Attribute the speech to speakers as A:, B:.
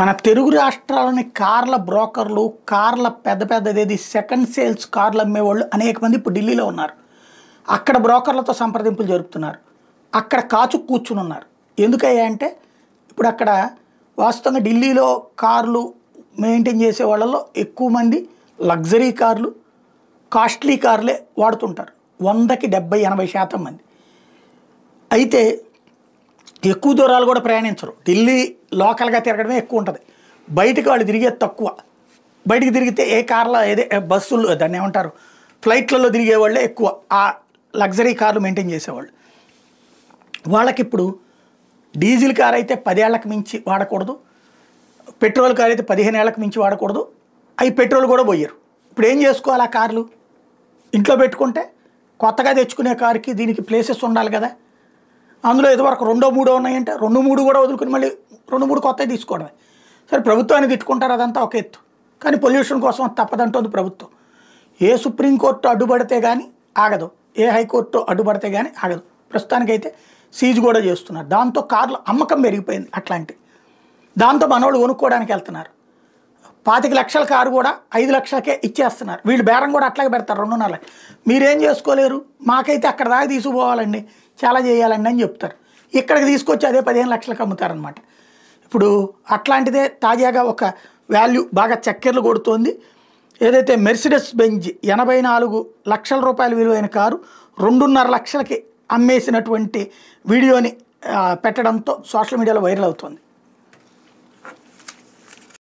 A: మన తెలుగు రాష్ట్రాలని కార్ల బ్రోకర్లు, కార్ల పెద్ద పెద్దదేది సెకండ్ సేల్స్ కార్లు అమ్మేవాళ్ళు అనేక మంది ఇప్పుడు ఢిల్లీలో ఉన్నారు. అక్కడ బ్రోకర్లతో సంప్రదింపులు జరుపుతున్నారు. అక్కడ కాచు కూర్చుని ఉన్నారు. ఎందుకయ్యా అంటే ఇప్పుడు అక్కడ వాస్తవంగా ఢిల్లీలో కార్లు మెయింటైన్ చేసే వాళ్ళలో ఎక్కువ మంది లగ్జరీ కార్లు, కాస్ట్లీ కార్లే వాడుతుంటారు. 100కి 70-80% మంది. అయితే ఎక్కువ దూరాలు కూడా ప్రయాణించరు. ఢిల్లీ లోకల్గా తిరగడమే ఎక్కువ ఉంటుంది. బయటకు వాళ్ళు తిరిగేది తక్కువ. బయటికి తిరిగితే ఏ కార్లో ఏదే బస్సుల్లో దాన్ని ఏమంటారు ఫ్లైట్లలో తిరిగే వాళ్ళే ఎక్కువ. ఆ లగ్జరీ కార్లు మెయింటైన్ చేసేవాళ్ళు. వాళ్ళకి ఇప్పుడు డీజిల్ కార్ అయితే 10 ఏళ్లకు మించి వాడకూడదు, పెట్రోల్ కార్ అయితే 15 ఏళ్లకు మించి వాడకూడదు. అవి పెట్రోల్ కూడా పోయారు. ఇప్పుడు ఏం చేసుకోవాలి? ఆ కార్లు ఇంట్లో పెట్టుకుంటే కొత్తగా తెచ్చుకునే కారుకి దీనికి ప్లేసెస్ ఉండాలి కదా. అందులో ఇదివరకు 2-3 ఉన్నాయంటే 2-3 కూడా వదులుకుని మళ్ళీ 2-3 కొత్తవి తీసుకోవడమే. సరే, ప్రభుత్వాన్ని తిట్టుకుంటారు, అదంతా ఒక ఎత్తు. కానీ పొల్యూషన్ కోసం తప్పదంటోంది ప్రభుత్వం. ఏ సుప్రీంకోర్టు అడ్డుపడితే కానీ ఆగదు, ఏ హైకోర్టు అడ్డుపడితే కానీ ఆగదు. ప్రస్తుతానికైతే సీజ్ కూడా చేస్తున్నారు. దాంతో కార్ల అమ్మకం పెరిగిపోయింది. అట్లాంటి దాంతో మనోళ్ళు కొనుక్కోవడానికి వెళ్తున్నారు. 25 లక్షల కారు కూడా 5 లక్షలకే ఇచ్చేస్తున్నారు. వీళ్ళు బేరం కూడా అట్లాగే పెడతారు 2.5 లక్షలు. మీరేం చేసుకోలేరు, మాకైతే అక్కడ దాకా తీసుకుపోవాలండి, చాలా చేయాలండి అని చెప్తారు. ఇక్కడికి తీసుకొచ్చి అదే 15 లక్షలకు అమ్ముతారనమాట. ఇప్పుడు అట్లాంటిదే తాజాగా ఒక వాల్యూ బాగా చక్కెర్లు కొడుతోంది. ఏదైతే మెర్సిడెస్ బెంజ్ 84 లక్షల రూపాయల విలువైన కారు 2.5 లక్షలకి అమ్మేసినటువంటి వీడియోని పెట్టడంతో సోషల్ మీడియాలో వైరల్ అవుతుంది.